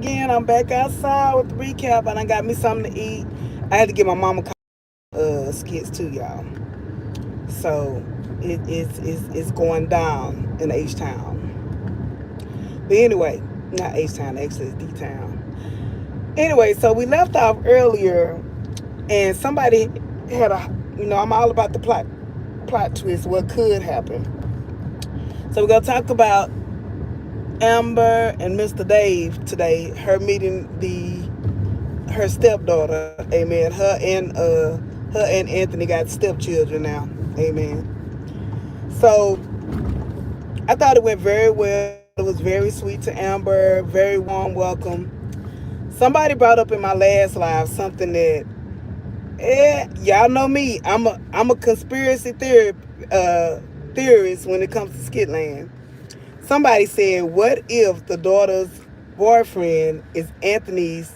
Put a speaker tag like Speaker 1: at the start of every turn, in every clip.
Speaker 1: again. I'm back outside with the recap, and I got me something to eat. I had to get my mama skits too, y'all. So it's going down in H Town. But anyway, not H Town, actually it's D Town. Anyway, so we left off earlier, and somebody had I'm all about the plot twist, what could happen. So we're gonna talk about Amber and Mr. Dave today. Her meeting her stepdaughter. Amen. Her and Anthony got stepchildren now. Amen. So I thought it went very well. It was very sweet to Amber. Very warm welcome. Somebody brought up in my last live something that y'all know me. I'm a conspiracy theorist when it comes to Skitland. Somebody said, what if the daughter's boyfriend is Anthony's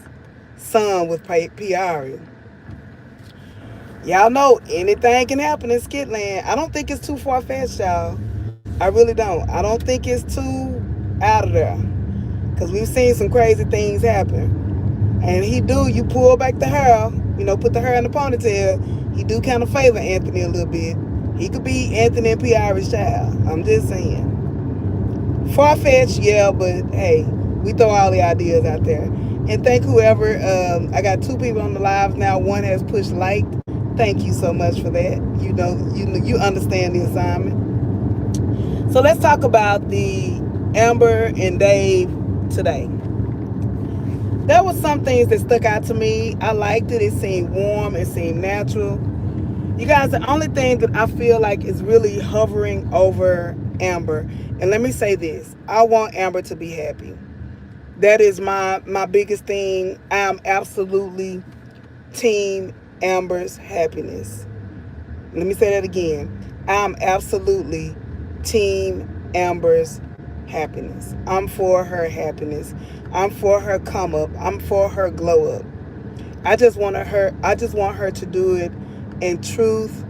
Speaker 1: son with Piari? Y'all know anything can happen in Skitland. I don't think it's too far-fetched, y'all. I really don't. I don't think it's too out of there. Because we've seen some crazy things happen. And you pull back the hair, put the hair in the ponytail, he do kind of favor Anthony a little bit. He could be Anthony and Piari's child. I'm just saying. Far-fetched, yeah, but hey, we throw all the ideas out there. And thank whoever, I got 2 people on the live now. One has pushed like. Thank you so much for that. You understand the assignment. So let's talk about the Amber and Dave today. There were some things that stuck out to me. I liked it. It seemed warm. It seemed natural. You guys, the only thing that I feel like is really hovering over Amber, and let me say this, I want Amber to be happy. That is my biggest thing. I am absolutely team Amber's happiness. Let me say that again. I'm absolutely team Amber's happiness. I'm for her happiness. I'm for her come up. I'm for her glow up. I just want her to do it in truth,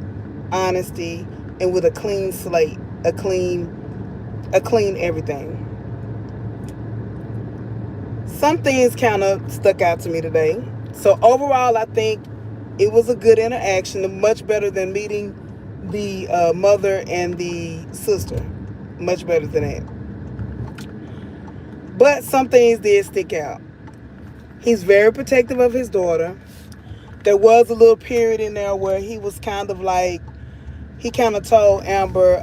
Speaker 1: honesty, and with a clean slate, a clean everything. Some things kind of stuck out to me today. So overall, I think it was a good interaction, much better than meeting the mother and the sister. Much better than that. But some things did stick out. He's very protective of his daughter. There was a little period in there where he was kind of like, he kind of told Amber,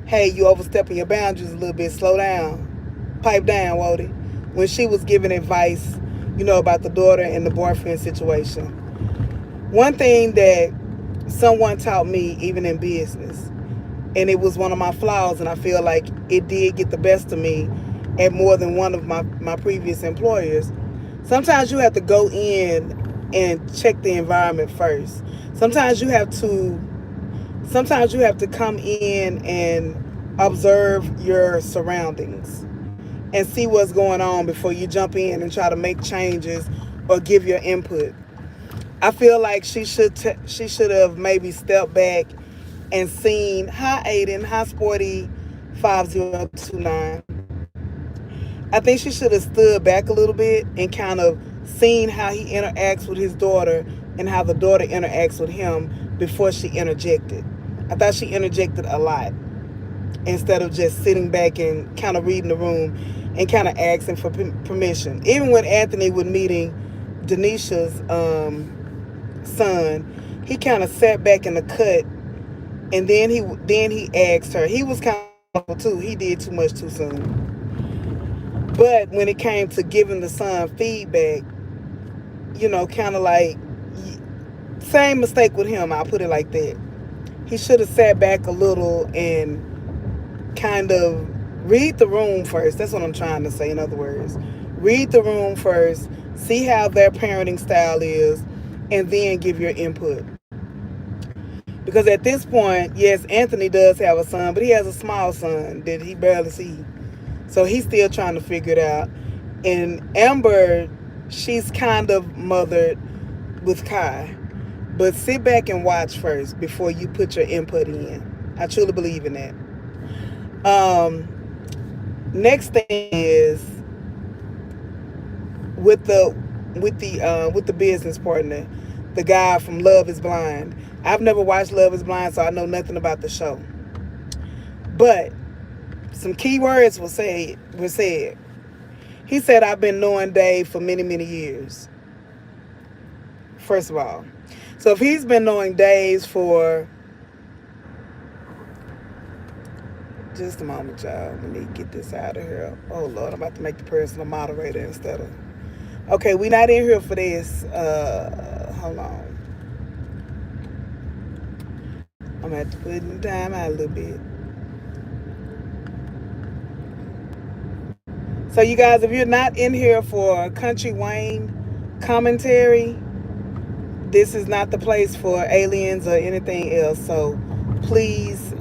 Speaker 1: hey, you overstepping your boundaries a little bit. Slow down. Pipe down, Wody. When she was giving advice, about the daughter and the boyfriend situation. One thing that someone taught me, even in business, and it was one of my flaws, and I feel like it did get the best of me at more than one of my previous employers. Sometimes you have to go in and check the environment first. Sometimes you have to come in and observe your surroundings and see what's going on before you jump in and try to make changes or give your input. I feel like she should have maybe stepped back and seen, hi Aiden, hi Sporty 5029. I think she should have stood back a little bit and kind of seen how he interacts with his daughter and how the daughter interacts with him before she interjected. I thought she interjected a lot instead of just sitting back and kind of reading the room and kind of asking for permission. Even when Anthony was meeting Denisha's son, he kind of sat back in the cut, and then he asked her. He was kind of too. He did too much too soon. But when it came to giving the son feedback, kind of like, same mistake with him, I'll put it like that. He should have sat back a little and kind of read the room first. That's what I'm trying to say, in other words. Read the room first, see how their parenting style is, and then give your input. Because at this point, yes, Anthony does have a son, but he has a small son that he barely sees. So he's still trying to figure it out. And Amber, she's kind of mothered with Kai. But sit back and watch first before you put your input in. I truly believe in that. Next thing is with the business partner, the guy from Love Is Blind. I've never watched Love Is Blind, so I know nothing about the show. But some key words were said. He said, "I've been knowing Dave for many, many years." First of all, so if he's been knowing Dave for just a moment, y'all. Let me get this out of here. Oh Lord, I'm about to make the person a moderator instead of. Okay, we not in here for this. Hold on. I'm gonna have to put in time out a little bit. So you guys, if you're not in here for Country Wayne commentary, this is not the place for aliens or anything else. So please,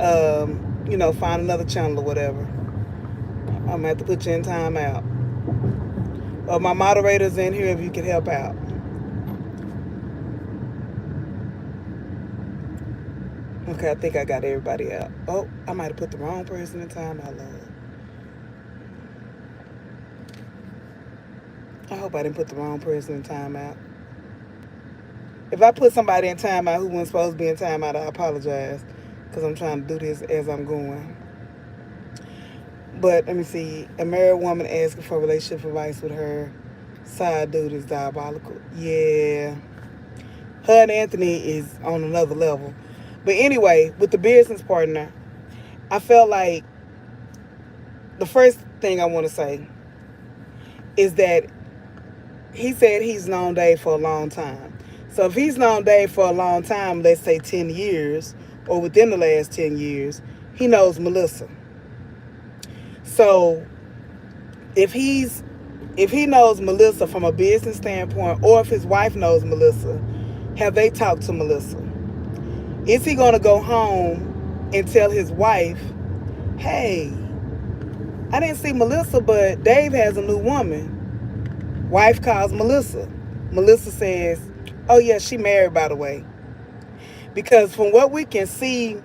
Speaker 1: find another channel or whatever. I'm gonna have to put you in time out. Or my moderators in here if you can help out. Okay, I think I got everybody out. Oh, I might have put the wrong person in time out, Lord. I hope I didn't put the wrong person in timeout. If I put somebody in timeout who wasn't supposed to be in timeout, I apologize. Because I'm trying to do this as I'm going. But let me see. A married woman asking for relationship advice with her side dude is diabolical. Yeah. Her and Anthony is on another level. But anyway, with the business partner, I felt like the first thing I want to say is that he said he's known Dave for a long time. So if he's known Dave for a long time, let's say 10 years, or within the last 10 years, he knows Melissa. So if he knows Melissa from a business standpoint, or if his wife knows Melissa, have they talked to Melissa? Is he going to go home and tell his wife, hey, I didn't see Melissa, but Dave has a new woman. Wife calls Melissa. Melissa says, oh yeah, she married, by the way. Because from what we can see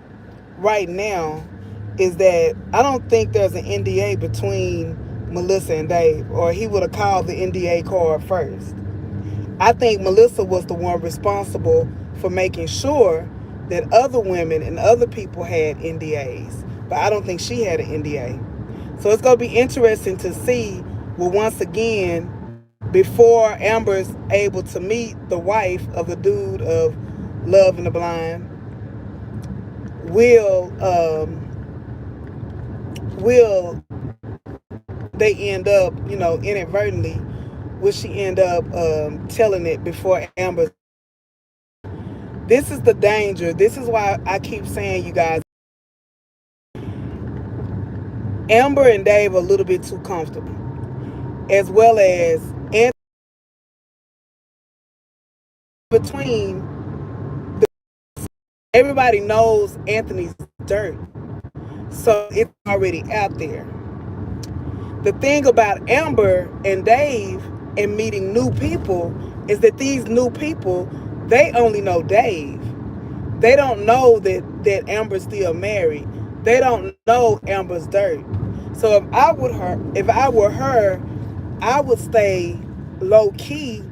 Speaker 1: right now is that I don't think there's an NDA between Melissa and Dave, or he would have called the NDA card first. I think Melissa was the one responsible for making sure that other women and other people had NDAs, but I don't think she had an NDA. So it's going to be interesting to see, well, once again, before Amber's able to meet the wife of the dude of Love and the Blind, will they end up, inadvertently, will she end up telling it before Amber? This is the danger. This is why I keep saying, you guys, Amber and Dave are a little bit too comfortable, as well as between everybody knows Anthony's dirt, so it's already out there. The thing about Amber and Dave and meeting new people is that these new people, they only know Dave. They don't know that Amber's still married. They don't know Amber's dirt. So if I were her, I would stay low key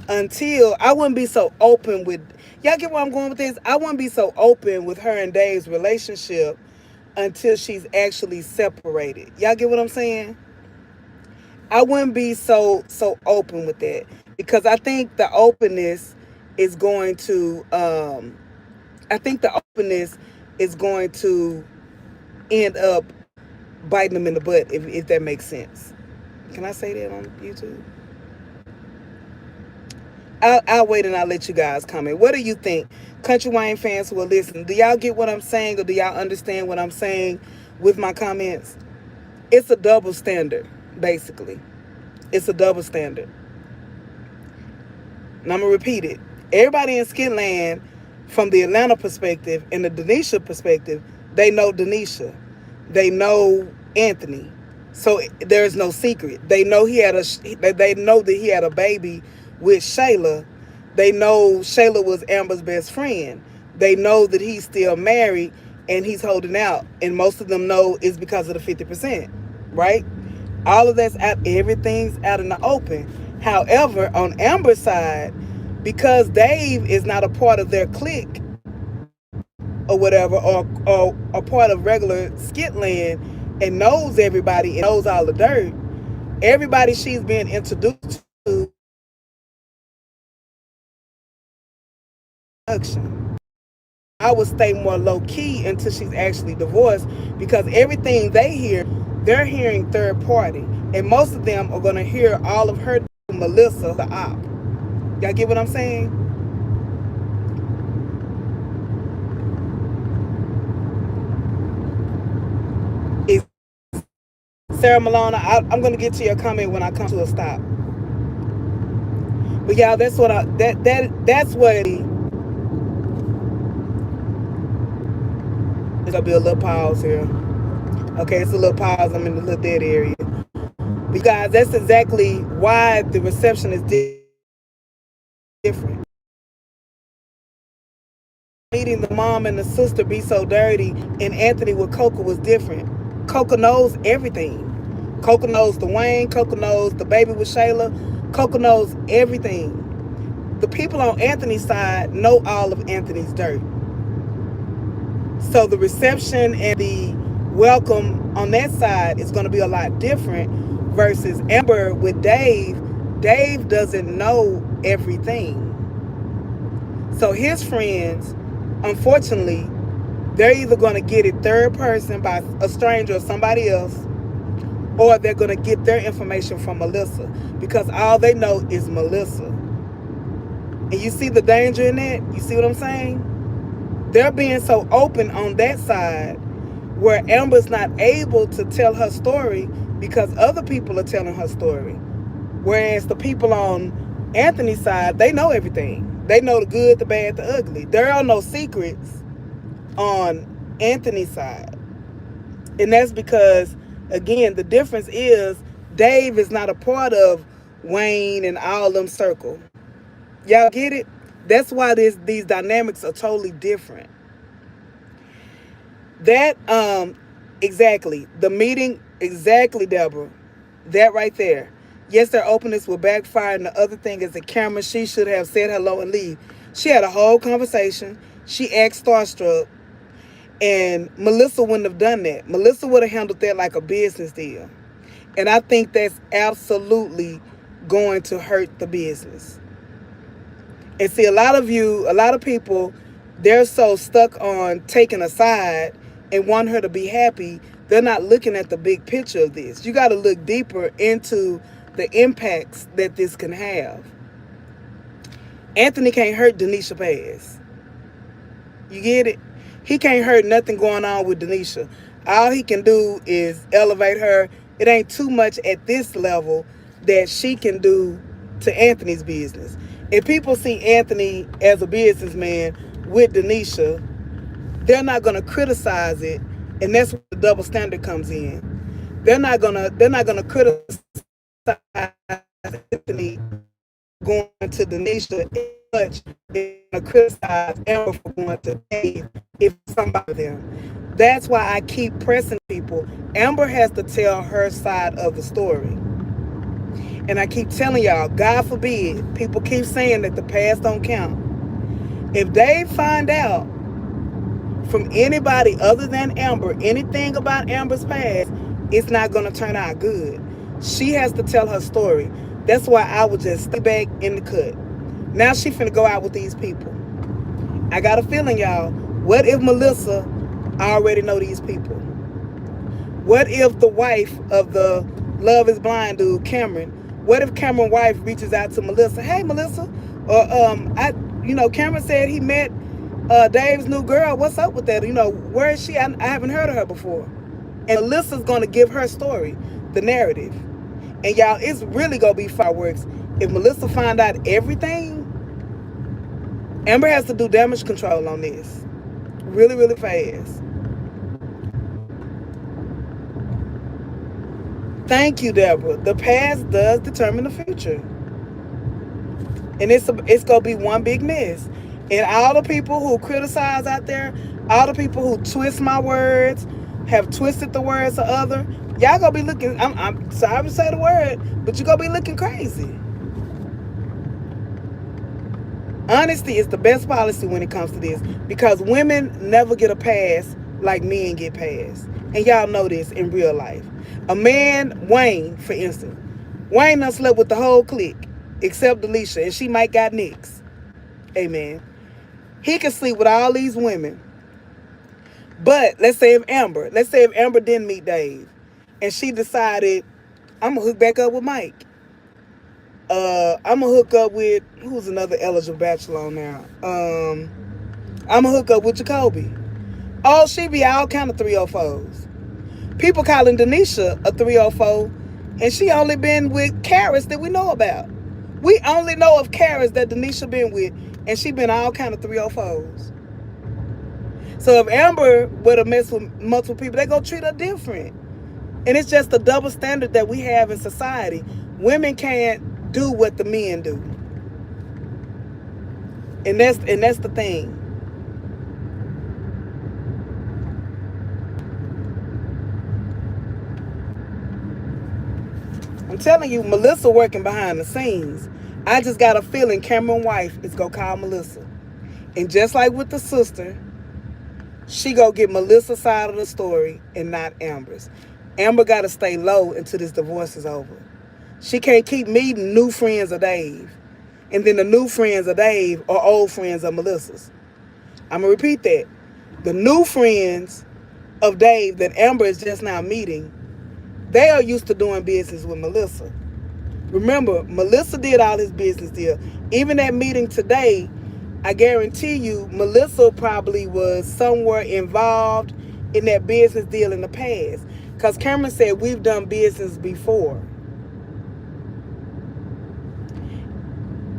Speaker 1: until I wouldn't be so open with. Y'all get where I'm going with this? I wouldn't be so open with her and Dave's relationship until she's actually separated. Y'all get what I'm saying? I wouldn't be so open with that, because I think the openness is going to end up biting them in the butt, if that makes sense. Can I say that on YouTube? I'll wait and I'll let you guys comment. What do you think? Country Wayne fans who are listening, do y'all get what I'm saying, or do y'all understand what I'm saying with my comments? It's a double standard, basically. It's a double standard. And I'm going to repeat it. Everybody in Skitland, from the Atlanta perspective and the Denisha perspective, they know Denisha. They know Anthony. So there's no secret. They know they know that he had a baby with Shayla. They know Shayla was Amber's best friend. They know that he's still married and he's holding out. And most of them know it's because of the 50%, right? All of that's out, everything's out in the open. However, on Amber's side, because Dave is not a part of their clique or whatever, or a part of regular skit land and knows everybody and knows all the dirt, everybody she's being introduced to production. I would stay more low key until she's actually divorced, because everything they hear, they're hearing third party, and most of them are gonna hear all of her Melissa the op. Y'all get what I'm saying? Is Sarah Malona? I'm gonna get to your comment when I come to a stop. But y'all, that's what that's what. There's gonna be a little pause here. Okay, it's a little pause. I'm in the little dead area. But guys, that's exactly why the reception is different. Meeting the mom and the sister be so dirty, and Anthony with Coco was different. Coco knows everything. Coco knows the Wayne. Coco knows the baby with Shayla. Coco knows everything. The people on Anthony's side know all of Anthony's dirt. So the reception and the welcome on that side is going to be a lot different versus Amber with Dave. Dave doesn't know everything. So his friends, unfortunately, they're either going to get it third person by a stranger or somebody else, or they're going to get their information from Melissa, because all they know is Melissa. And you see the danger in that? You see what I'm saying? They're being so open on that side where Amber's not able to tell her story because other people are telling her story. Whereas the people on Anthony's side, they know everything. They know the good, the bad, the ugly. There are no secrets on Anthony's side. And that's because, again, the difference is Dave is not a part of Wayne and all them circle. Y'all get it? That's why these dynamics are totally different. That, exactly. The meeting, exactly, Deborah. That right there. Yes, their openness will backfire. And the other thing is the camera, she should have said hello and leave. She had a whole conversation. She asked starstruck. And Melissa wouldn't have done that. Melissa would have handled that like a business deal. And I think that's absolutely going to hurt the business. And see, a lot of people, they're so stuck on taking a side and want her to be happy, they're not looking at the big picture of this. You got to look deeper into the impacts that this can have. Anthony can't hurt Denisha Paz. You get it? He can't hurt nothing going on with Denisha. All he can do is elevate her. It ain't too much at this level that she can do to Anthony's business. If people see Anthony as a businessman with Denisha, they're not going to criticize it, and that's where the double standard comes in. They're not gonna criticize Anthony going to Denisha as much. They're gonna criticize Amber for going to Dave if somebody them. That's why I keep pressing people. Amber has to tell her side of the story. And I keep telling y'all, God forbid, people keep saying that the past don't count. If they find out from anybody other than Amber anything about Amber's past, it's not going to turn out good. She has to tell her story. That's why I would just stay back in the cut. Now she finna go out with these people. I got a feeling, y'all. What if Melissa already know these people? What if the wife of the Love is Blind dude, Cameron, what if Cameron's wife reaches out to Melissa? Hey, Melissa. Or, Cameron said he met Dave's new girl. What's up with that? Where is she? I haven't heard of her before. And Melissa's going to give her story, the narrative. And y'all, it's really going to be fireworks. If Melissa find out everything, Amber has to do damage control on this. Really, really fast. Thank you, Deborah. The past does determine the future. And it's going to be one big mess. And all the people who criticize out there, all the people who twist my words, have twisted the words of other, Y'all gonna be looking. I'm sorry to say the word, but you gonna be looking crazy. Honesty is the best policy when it comes to this because women never get a pass like men get passed. And y'all know this in real life. A man, Wayne, for instance, Wayne done slept with the whole clique except Delicia, and she might got nicks. Amen. He can sleep with all these women. But let's say if Amber didn't meet Dave and she decided, I'm gonna hook back up with Mike. I'm gonna hook up with who's another eligible bachelor on now. I'm gonna hook up with Jacoby. Oh, she be all kind of 304s. People calling Denisha a 304, and she only been with Karis that we know about. We only know of Karis that Denisha been with, and she been all kind of 304s. So if Amber were to mess with multiple people, they gonna treat her different. And it's just a double standard that we have in society. Women can't do what the men do. And that's the thing. I'm telling you, Melissa working behind the scenes. I just got a feeling Cameron's wife is gonna call Melissa. And just like with the sister, she gonna get Melissa's side of the story and not Amber's. Amber gotta stay low until this divorce is over. She can't keep meeting new friends of Dave. And then the new friends of Dave are old friends of Melissa's. I'm gonna repeat that. The new friends of Dave that Amber is just now meeting, they are used to doing business with Melissa. Remember, Melissa did all his business deal. Even that meeting today, I guarantee you, Melissa probably was somewhere involved in that business deal in the past. Because Cameron said, we've done business before.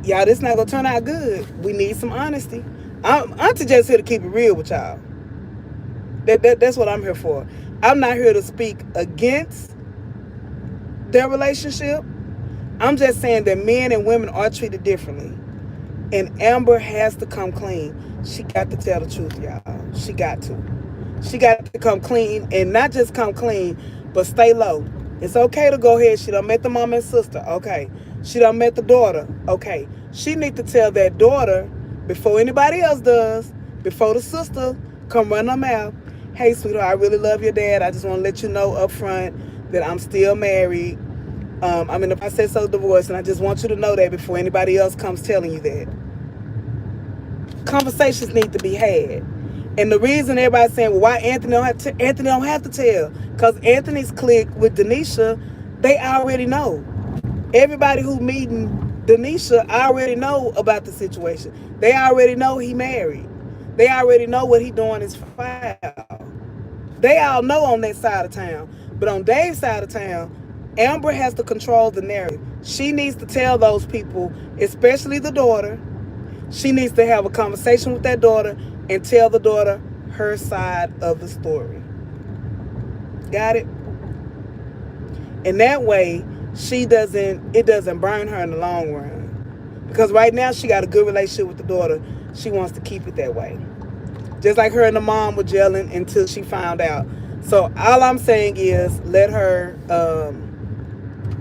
Speaker 1: Y'all, this not going to turn out good. We need some honesty. Auntie just here to keep it real with y'all. That's what I'm here for. I'm not here to speak against their relationship. I'm just saying that men and women are treated differently. And Amber has to come clean. She got to tell the truth, y'all. She got to. She got to come clean, and not just come clean, but stay low. It's okay to go ahead. She done met the mom and sister. Okay. She done met the daughter. Okay. She need to tell that daughter before anybody else does, before the sister come run her mouth. Hey, sweetheart, I really love your dad. I just want to let you know up front that I'm still married. I'm in the process of divorce, and I just want you to know that before anybody else comes telling you that. Conversations need to be had. And the reason everybody's saying, well, why Anthony don't have to tell? Because Anthony's clique with Denisha, they already know. Everybody who meeting Denisha already know about the situation. They already know he married. They already know what he doing is foul. They all know on that side of town. But on Dave's side of town, Amber has to control the narrative. She needs to tell those people, especially the daughter, she needs to have a conversation with that daughter and tell the daughter her side of the story. Got it? And that way, it doesn't burn her in the long run. Because right now, she got a good relationship with the daughter. She wants to keep it that way. Just like her and the mom were gelling until she found out. So all I'm saying is let her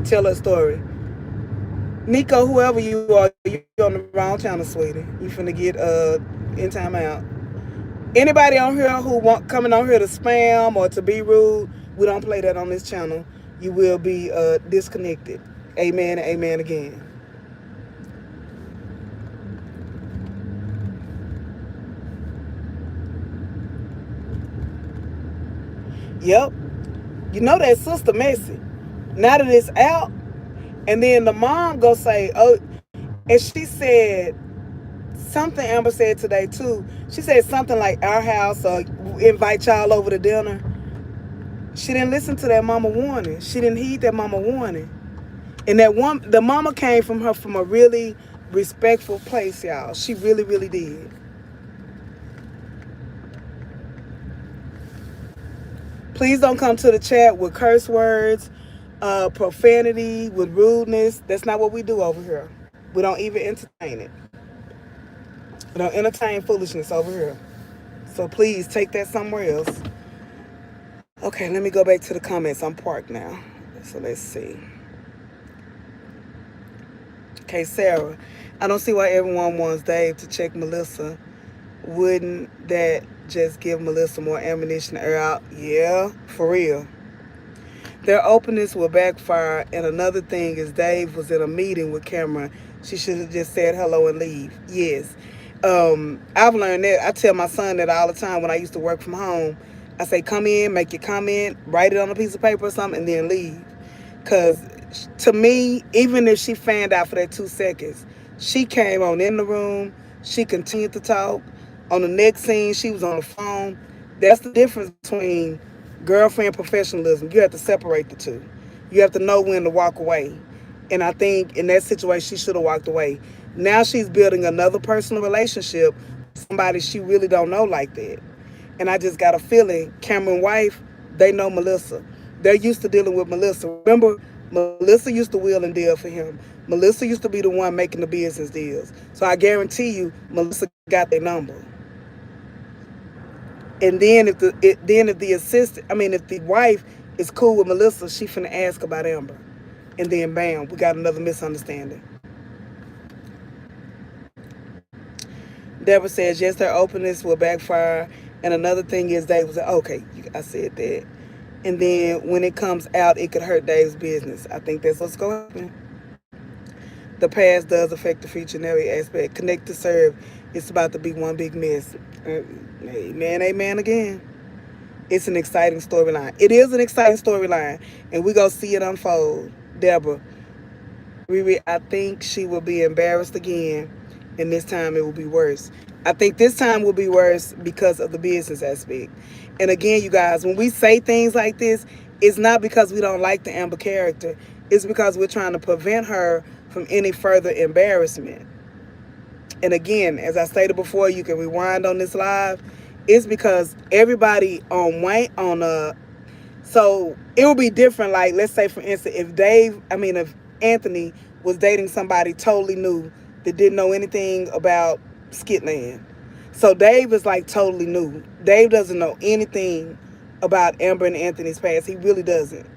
Speaker 1: tell her story. Nico, whoever you are, you're on the wrong channel, sweetie. You finna get in time out. Anybody on here who coming on here to spam or to be rude, we don't play that on this channel. You will be disconnected. Amen and amen again. Yep. You know that sister messy. Now that it's out, and then the mom go say, oh, and she said something Amber said today too. She said something like our house or invite y'all over to dinner. She didn't listen to that mama warning. She didn't heed that mama warning. And the mama came from a really respectful place, y'all. She really, really did. Please don't come to the chat with curse words, profanity, with rudeness. That's not what we do over here. We don't even entertain it. We don't entertain foolishness over here. So please take that somewhere else. Okay, let me go back to the comments. I'm parked now. So let's see. Okay, Sarah. I don't see why everyone wants Dave to check Melissa. Wouldn't that just give Melissa more ammunition to air out? Yeah, for real. Their openness will backfire. And another thing is, Dave was in a meeting with Cameron. She should have just said hello and leave. Yes. I've learned that. I tell my son that all the time when I used to work from home. I say, come in, make your comment, write it on a piece of paper or something, and then leave. Because to me, even if she fanned out for that 2 seconds, she came on in the room, she continued to talk. On the next scene, she was on the phone. That's the difference between girlfriend professionalism. You have to separate the two. You have to know when to walk away. And I think in that situation, she should have walked away. Now she's building another personal relationship with somebody she really don't know like that. And I just got a feeling Cameron's wife, they know Melissa. They're used to dealing with Melissa. Remember, Melissa used to wheel and deal for him. Melissa used to be the one making the business deals. So I guarantee you, Melissa got their number. And then if the assistant, I mean, if the wife is cool with Melissa, she finna ask about Amber, and then bam, we got another misunderstanding. Deborah says yes, their openness will backfire, and another thing is Dave was like, okay, I said that, and then when it comes out, it could hurt Dave's business. I think that's what's going to happen. The past does affect the future in every aspect. Connect to serve. It's about to be one big mess. Amen, amen again. It's an exciting storyline. It is an exciting storyline, and we gonna see it unfold. Deborah, ReRe, I think she will be embarrassed again, and this time it will be worse. I think this time will be worse because of the business aspect. And again, you guys, when we say things like this, it's not because we don't like the Amber character. It's because we're trying to prevent her from any further embarrassment. And again, as I stated before, you can rewind on this live. It's because everybody on Wayne on so it would be different. Like, let's say for instance, if Anthony was dating somebody totally new that didn't know anything about Skitland. So Dave is like totally new. Dave doesn't know anything about Amber and Anthony's past. He really doesn't.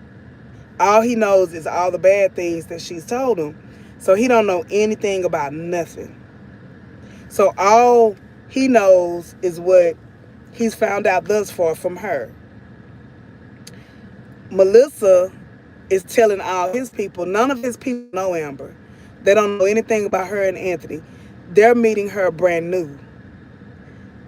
Speaker 1: All he knows is all the bad things that she's told him. So he don't know anything about nothing. So all he knows is what he's found out thus far from her. Melissa is telling all his people, none of his people know Amber. They don't know anything about her and Anthony. They're meeting her brand new.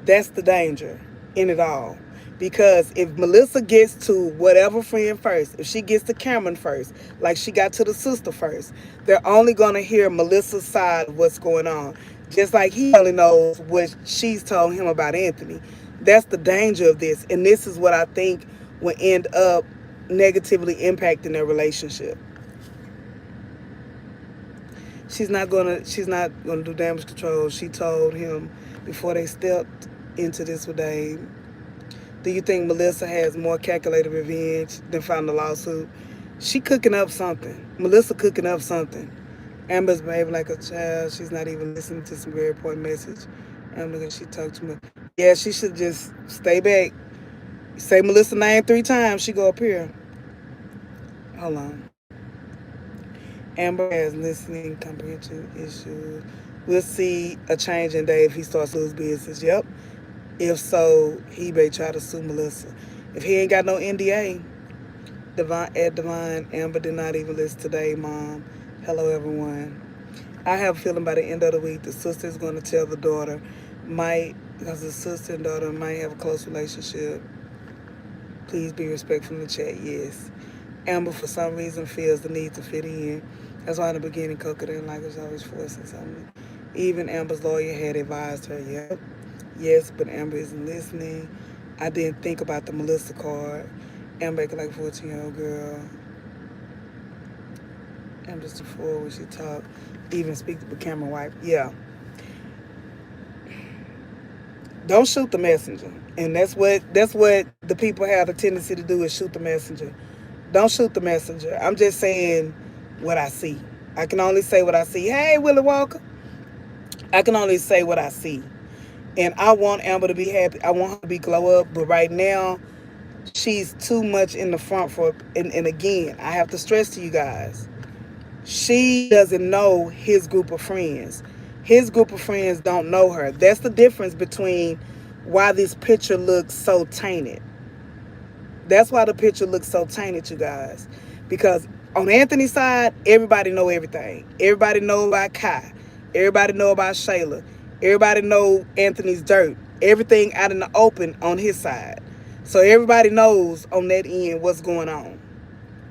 Speaker 1: That's the danger in it all. Because if Melissa gets to whatever friend first, if she gets to Cameron first, like she got to the sister first, they're only going to hear Melissa's side of what's going on. Just like he only knows what she's told him about Anthony. That's the danger of this. And this is what I think will end up negatively impacting their relationship. She's not gonna do damage control. She told him before they stepped into this with Dave. Do you think Melissa has more calculated revenge than found the lawsuit? She cooking up something. Melissa cooking up something. Amber's behaving like a child. She's not even listening to some very important message. Amber, she talked to me. Yeah, she should just stay back. Say Melissa name 3 times, she go up here. Hold on. Amber has listening comprehension issues. We'll see a change in Dave if he starts to lose business. Yep. If so, he may try to sue Melissa. If he ain't got no NDA, Divine, Amber did not even listen today, Mom. Hello, everyone. I have a feeling by the end of the week, the sister is going to tell the daughter, because the sister and daughter might have a close relationship. Please be respectful in the chat. Yes. Amber, for some reason, feels the need to fit in. That's why in the beginning, Coco didn't like us always forcing something. Even Amber's lawyer had advised her, yep. Yes, but Amber isn't listening. I didn't think about the Melissa card. Amber acting like a 14-year-old girl. Amber's too forward when she talk. Even speak to the camera wife. Yeah. Don't shoot the messenger. And that's what the people have a tendency to do, is shoot the messenger. Don't shoot the messenger. I'm just saying what I see. I can only say what I see. Hey, Willie Walker. I can only say what I see. And I want Amber to be happy. I want her to be glow up. But right now, she's too much in the front for, and again, I have to stress to you guys, she doesn't know his group of friends. His group of friends don't know her. That's the difference between why this picture looks so tainted. That's why the picture looks so tainted, you guys. Because on Anthony's side, everybody know everything. Everybody know about Kai. Everybody know about Shayla. Everybody know Anthony's dirt. Everything out in the open on his side. So everybody knows on that end what's going on.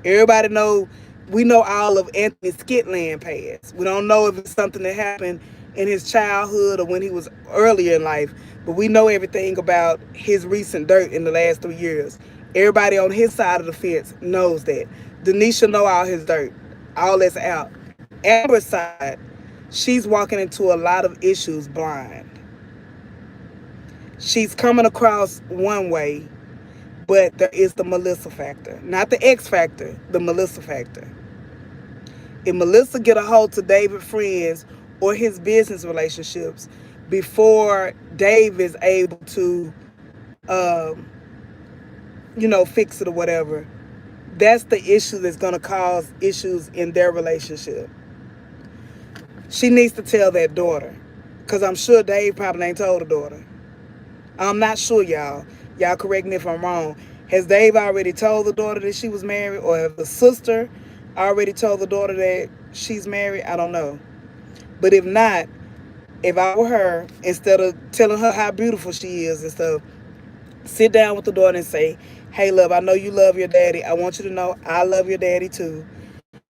Speaker 1: Everybody know, we know all of Anthony's skitland past. We don't know if it's something that happened in his childhood or when he was earlier in life, but we know everything about his recent dirt in the last 3 years. Everybody on his side of the fence knows that. Denisha know all his dirt. All that's out. Amber's side, she's walking into a lot of issues blind. She's coming across one way, but there is the Melissa factor. Not the X factor, the Melissa factor. If Melissa get a hold to David's friends or his business relationships before Dave is able to, um, fix it or whatever, that's the issue that's going to cause issues in their relationship. She needs to tell that daughter, because I'm sure Dave probably ain't told the daughter. I'm not sure, y'all. Y'all correct me if I'm wrong. Has Dave already told the daughter that she was married, or have the sister already told the daughter that she's married? I don't know. But if not, if I were her, instead of telling her how beautiful she is and stuff, sit down with the daughter and say, hey, love, I know you love your daddy. I want you to know I love your daddy too.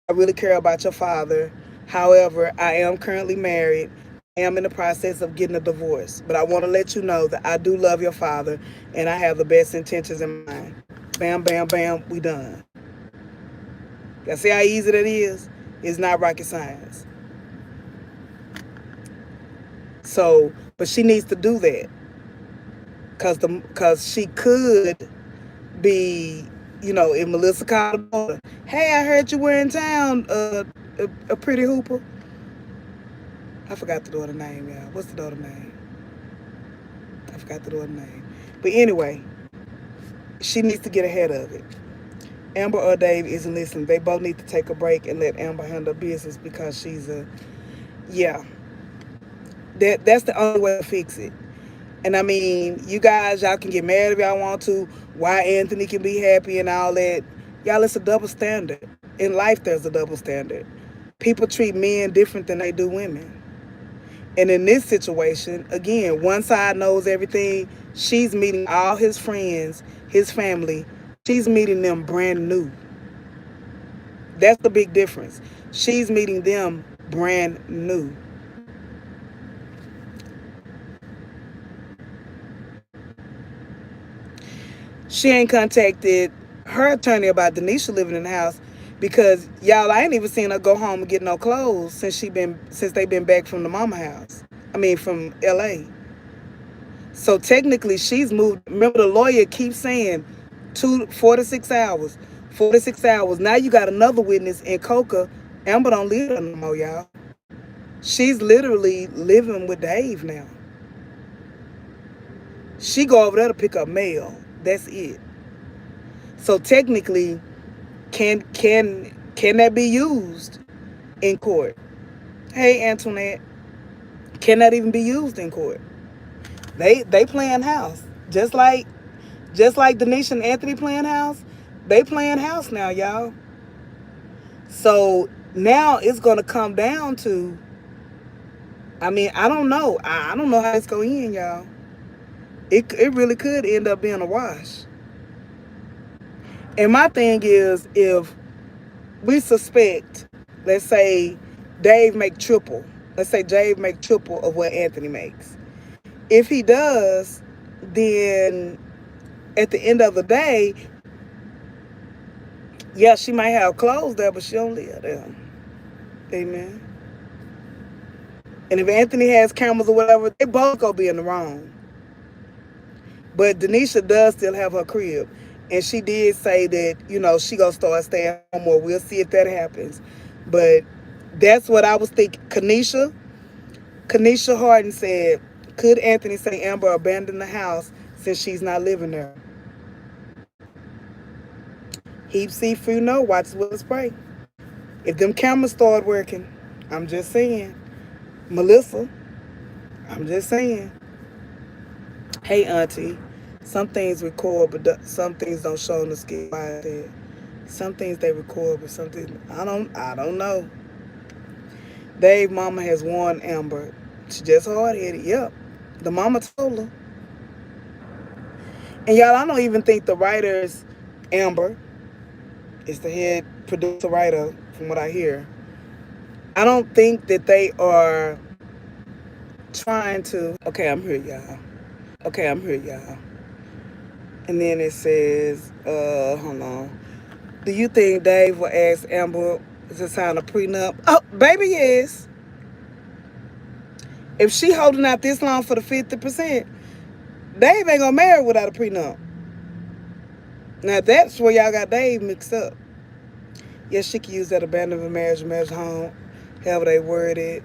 Speaker 1: I really care about your father. However, I am currently married. I am in the process of getting a divorce. But I want to let you know that I do love your father and I have the best intentions in mind. Bam, bam, bam, we done. Y'all see how easy that is? It's not rocket science. So, but she needs to do that. Because she could be, if Melissa called her, hey, I heard you were in town, a pretty hooper. I forgot the daughter's name, y'all. What's the daughter's name? I forgot the daughter's name. But anyway, she needs to get ahead of it. Amber or Dave isn't listening. They both need to take a break and let Amber handle business because she's yeah. That's the only way to fix it. And I mean, you guys, y'all can get mad if y'all want to. Why Anthony can be happy and all that. Y'all, it's a double standard. In life, there's a double standard. People treat men different than they do women. And in this situation, again, one side knows everything. She's meeting all his friends, his family. She's meeting them brand new. That's the big difference. She's meeting them brand new. She ain't contacted her attorney about Denisha living in the house because y'all, I ain't even seen her go home and get no clothes since they been back from the mama house. I mean from LA. So technically she's moved. Remember the lawyer keeps saying 4 to 6 hours. 4 to 6 hours. Now you got another witness in Coca. Amber don't live there no more, y'all. She's literally living with Dave now. She go over there to pick up mail. That's it. So technically, can that be used in court? Hey Antoinette, can that even be used in court? They playing house. Just like Denisha and Anthony playing house, they playing house now, y'all. So now it's gonna come down to, I mean, I don't know. I don't know how it's gonna end, y'all. It really could end up being a wash. And my thing is, if we suspect, let's say Dave make triple. Let's say Dave make triple of what Anthony makes. If he does, then at the end of the day, yeah, she might have clothes there, but she don't live there. Amen. And if Anthony has cameras or whatever, they both gonna be in the wrong. But Denisha does still have her crib. And she did say that, she gonna start staying home more. We'll see if that happens. But that's what I was thinking. Kanisha Harden said, could Anthony say Amber abandoned the house since she's not living there? Heap see free no, watch as well as pray. If them cameras start working, I'm just saying. Melissa, I'm just saying. Hey, Auntie, some things record, but some things don't show on the skit. Why is that? Some things they record, but some things I don't know. Dave mama has warned Amber. She just hard headed. Yep. The mama told her. And y'all, I don't even think the writers, Amber, is the head producer writer, from what I hear. I don't think that they are trying to. Okay, I'm here, y'all. Okay, I'm here, y'all. And then it says, hold on. Do you think Dave will ask Amber to sign a prenup? Oh, baby, yes. If she holding out this long for the 50%, Dave ain't gonna marry without a prenup. Now that's where y'all got Dave mixed up. Yes, she can use that abandonment marriage home, however they word it.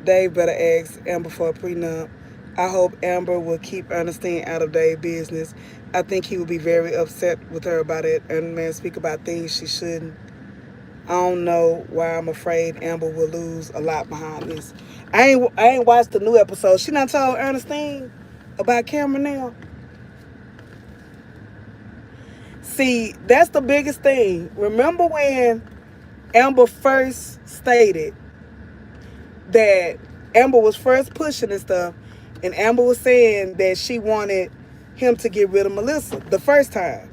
Speaker 1: Dave better ask Amber for a prenup. I hope Amber will keep Ernestine out of Dave's business. I think he would be very upset with her about it and man speak about things she shouldn't. I don't know why I'm afraid Amber will lose a lot behind this. I ain't watched the new episode. She not told Ernestine about Cameron now. See, that's the biggest thing. Remember when Amber first stated that Amber was first pushing and stuff, and Amber was saying that she wanted him to get rid of Melissa the first time.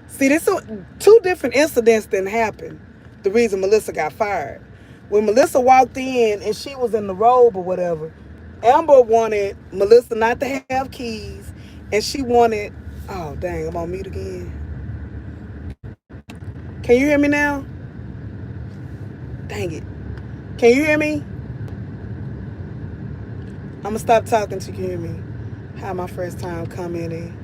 Speaker 1: See, this is two different incidents that happened. The reason Melissa got fired. When Melissa walked in and she was in the robe or whatever, Amber wanted Melissa not to have keys, and she wanted, oh dang, I'm on mute again. Can you hear me now? Dang it. Can you hear me? I'm going to stop talking so you can hear me. How my first time commenting.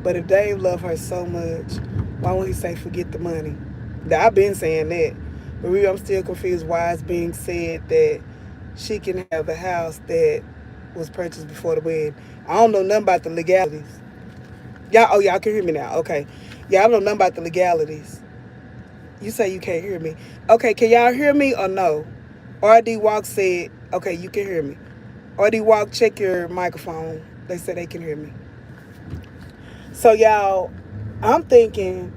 Speaker 1: But if Dave loved her so much, why won't he say forget the money? I've been saying that. But really, I'm still confused why it's being said that she can have the house that was purchased before the wedding. I don't know nothing about the legalities. Y'all can hear me now. Okay. Y'all don't know nothing about the legalities. You say you can't hear me. Okay, can y'all hear me or no? RD Walk said, okay, you can hear me. RD Walk, check your microphone. They said they can hear me. So, y'all, I'm thinking,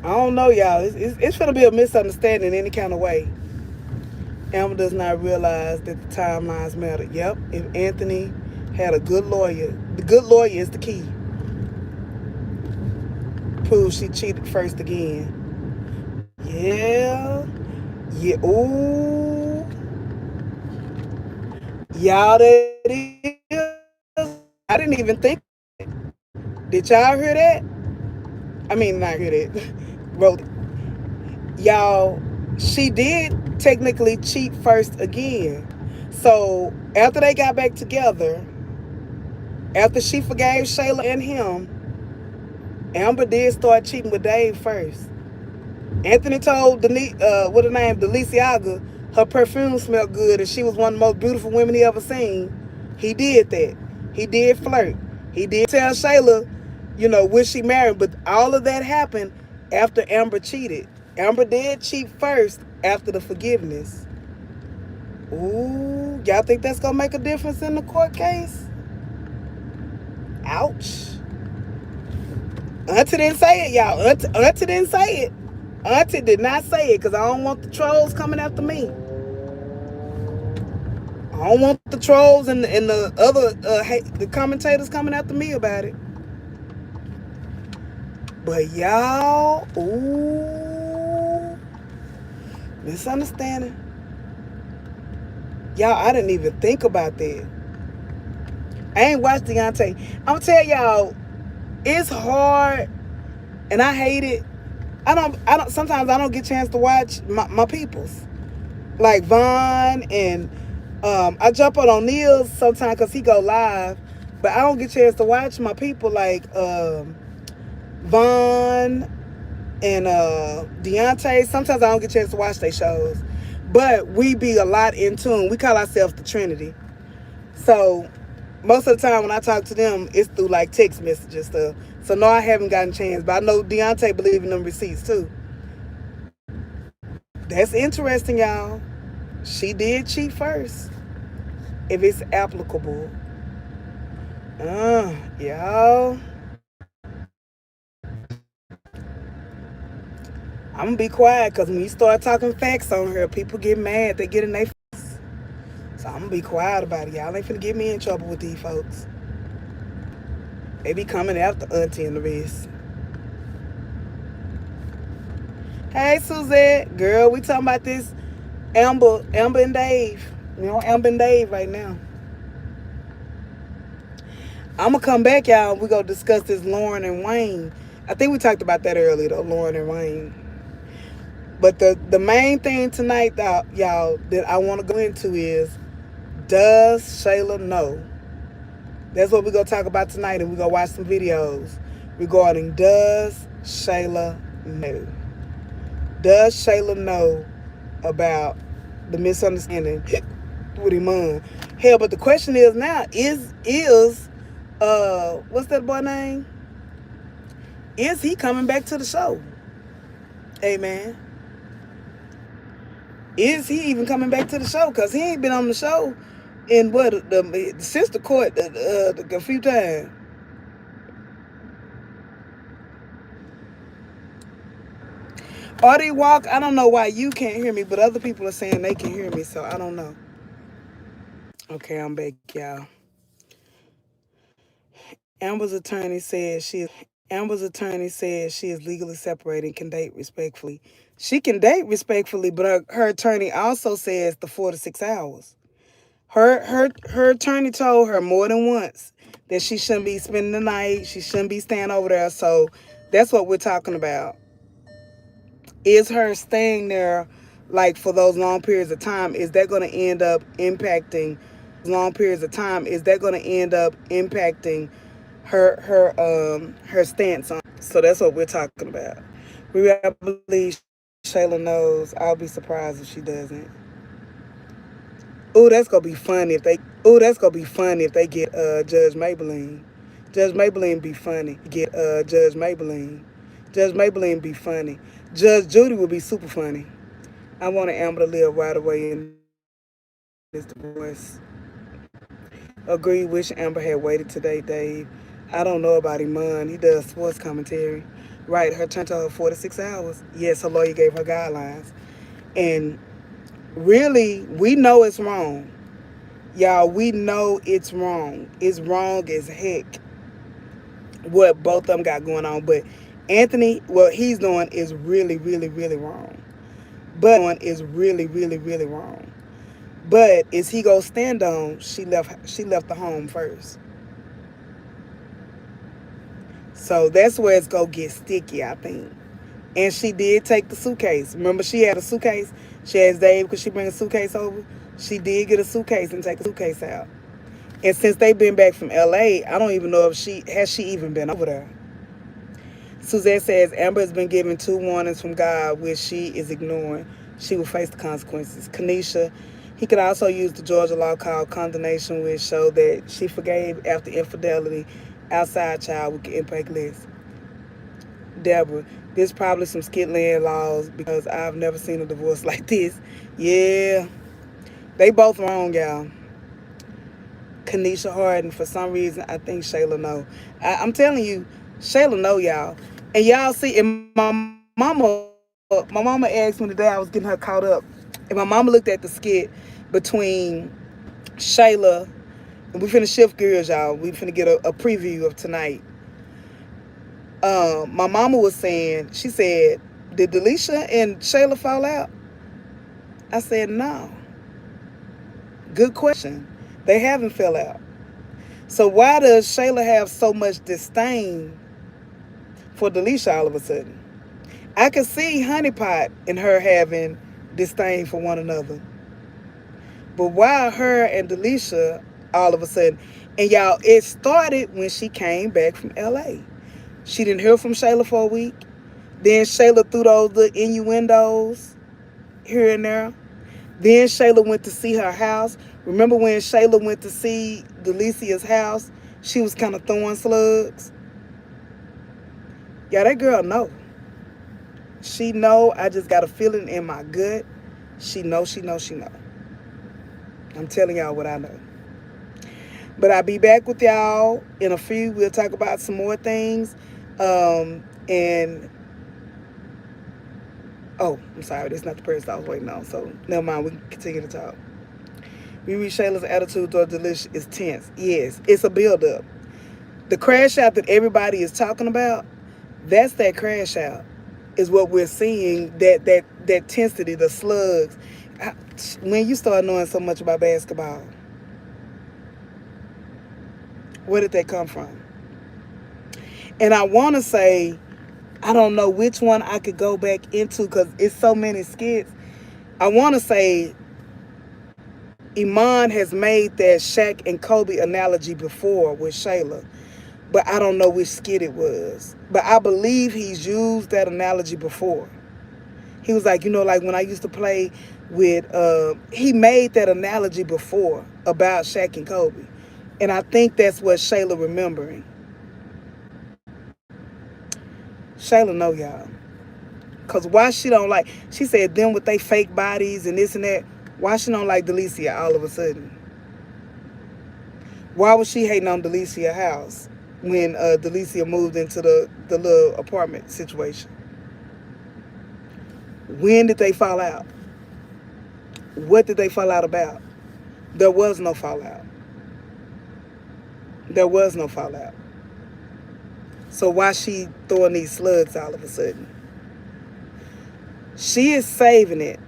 Speaker 1: I don't know, y'all. It's going to be a misunderstanding in any kind of way. Amber does not realize that the timelines matter. Yep, if Anthony had a good lawyer, the good lawyer is the key. Proves she cheated first again. Yeah. Ooh. Y'all, that is. I didn't even think. Did y'all hear that? I mean, not hear that. Wrote it. Y'all, she did technically cheat first again. So after they got back together, after she forgave Shayla and him, Amber did start cheating with Dave first. Anthony told Delicia, her perfume smelled good and she was one of the most beautiful women he ever seen. He did that. He did flirt. He did tell Shayla, will she marry? But all of that happened after Amber cheated. Amber did cheat first after the forgiveness. Ooh, y'all think that's going to make a difference in the court case? Ouch. Auntie didn't say it, y'all. Auntie didn't say it. Auntie did not say it because I don't want the trolls coming after me. I don't want the trolls and the other the commentators coming after me about it. But y'all, ooh, misunderstanding. Y'all, I didn't even think about that. I ain't watched Deontay. I'm gonna tell y'all, it's hard, and I hate it. I don't. Sometimes I don't get a chance to watch my peoples, like Vaughn, and I jump on O'Neill's sometimes because he go live, but I don't get a chance to watch my people like Vaughn and Deontay. Sometimes I don't get a chance to watch their shows, but we be a lot in tune. We call ourselves the Trinity. So most of the time when I talk to them, it's through like text messages stuff. So no, I haven't gotten a chance, but I know Deontay believe in them receipts too. That's interesting, y'all. She did cheat first. If it's applicable. Y'all. I'm gonna be quiet because when you start talking facts on her, people get mad. They get in their face. So I'm gonna be quiet about it. Y'all ain't finna get me in trouble with these folks. They be coming after Aunty and the rest. Hey, Suzette. Girl, we talking about this Amber and Dave. We on Amber and Dave right now. I'm gonna come back, y'all. We gonna discuss this Lauren and Wayne. I think we talked about that earlier, though, Lauren and Wayne. But the main thing tonight, y'all, that I want to go into is, does Shayla know? That's what we're going to talk about tonight, and we're going to watch some videos regarding, does Shayla know? Does Shayla know about the misunderstanding with Iman? Hell, but the question is now, what's that boy name? Is he coming back to the show? Hey, man. Is he even coming back to the show? Because he ain't been on the show in the sister court a few times. Audie Walk, I don't know why you can't hear me, but other people are saying they can hear me, so I don't know. Okay, I'm back, y'all. Amber's attorney says she is legally separated and can date respectfully. She can date respectfully, but her attorney also says the 4 to 6 hours. Her attorney told her more than once that she shouldn't be spending the night. She shouldn't be staying over there. So that's what we're talking about. Is her staying there like for those long periods of time, is that going to end up impacting her stance on? So that's what we're talking about. I believe Shayla knows. I'll be surprised if she doesn't. Ooh, that's gonna be funny if they get Judge Maybelline. Judge Maybelline be funny. Judge Maybelline be funny. Judge Judy will be super funny. I want Amber to live right away in this divorce. Agree. Wish Amber had waited today, Dave. I don't know about Iman. He does sports commentary. Right. Her turn to her 4 to 6 hours. Yes, her lawyer gave her guidelines. And really, we know it's wrong. Y'all, we know it's wrong. It's wrong as heck what both of them got going on. But Anthony, what he's doing is really, really, really wrong. But is he gonna stand on she left the home first? So that's where it's gonna get sticky, I think. And she did take the suitcase. Remember, she had a suitcase. She asked Dave, could she bring a suitcase over? She did get a suitcase and take a suitcase out. And since they've been back from LA, I don't even know if she even been over there. Suzette says Amber has been given 2 warnings from God, which she is ignoring. She will face the consequences. Kanisha, he could also use the Georgia law called condemnation, which showed that she forgave after infidelity. Outside child would get impact less. Deborah, there's probably some skit land laws because I've never seen a divorce like this. Yeah, they both wrong, y'all. Kanisha Harden, for some reason, I think Shayla know. I'm telling you, Shayla know, y'all. And y'all see, and my mama asked me today, I was getting her caught up. And my mama looked at the skit between Shayla, and we finna shift gears, y'all. We finna get a preview of tonight. My mama was saying, she said, did Delicia and Shayla fall out? I said, no. Good question. They haven't fell out. So why does Shayla have so much disdain for Delicia all of a sudden? I could see Honeypot and her having disdain for one another. But why her and Delicia all of a sudden? And y'all, it started when she came back from LA. She didn't hear from Shayla for a week. Then Shayla threw those little innuendos here and there. Then Shayla went to see her house. Remember when Shayla went to see Delicia's house? She was kind of throwing slugs. Yeah, that girl know. She know. I just got a feeling in my gut. She know, she know, she know. I'm telling y'all what I know. But I'll be back with y'all in a few. We'll talk about some more things. And oh, I'm sorry, that's not the person I was waiting on. So never mind, we can continue to talk. ReRe Shayla's attitude toward Delicia is tense. Yes, it's a buildup. The crash out that everybody is talking about, that's that crash out. Is what we're seeing. That tensity, the slugs. When you start knowing so much about basketball, where did that come from? And I want to say, I don't know which one I could go back into because it's so many skits. I want to say Iman has made that Shaq and Kobe analogy before with Shayla, but I don't know which skit it was. But I believe he's used that analogy before. He was like, like when I used to play with, he made that analogy before about Shaq and Kobe. And I think that's what Shayla remembering. Shayla know y'all. Because why she don't like, she said them with they fake bodies and this and that. Why she don't like Delicia all of a sudden? Why was she hating on Delicia's house when Delicia moved into the little apartment situation? When did they fall out? What did they fall out about? There was no fallout. There was no fallout. So why she throwing these slugs all of a sudden? She is saving it.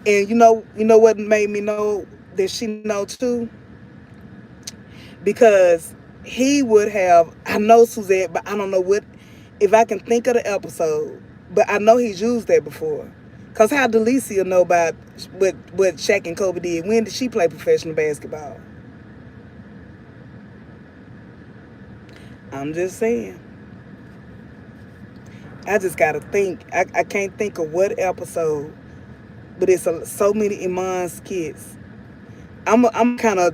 Speaker 1: And you know what made me know that she know too? Because he would have, I know Suzette, but I don't know if I can think of the episode, but I know he's used that before. Because how Delicia know about what Shaq and Kobe did? When did she play professional basketball? I'm just saying. I just got to think. I can't think of what episode, but it's so many Iman skits. I'm kind of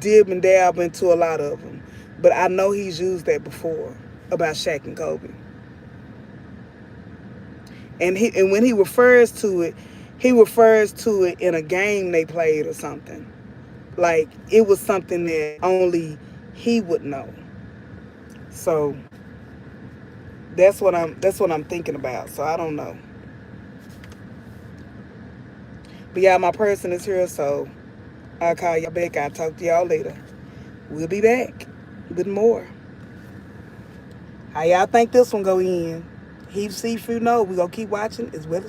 Speaker 1: dib and dab into a lot of them, but I know he's used that before about Shaq and Kobe. And when he refers to it in a game they played or something. Like it was something that only he would know. So that's what I'm thinking about. So I don't know. But yeah, my person is here, so I'll call y'all back. I'll talk to y'all later. We'll be back with more. How y'all think this one go in? Heaps seafood? No, we gonna keep watching as well as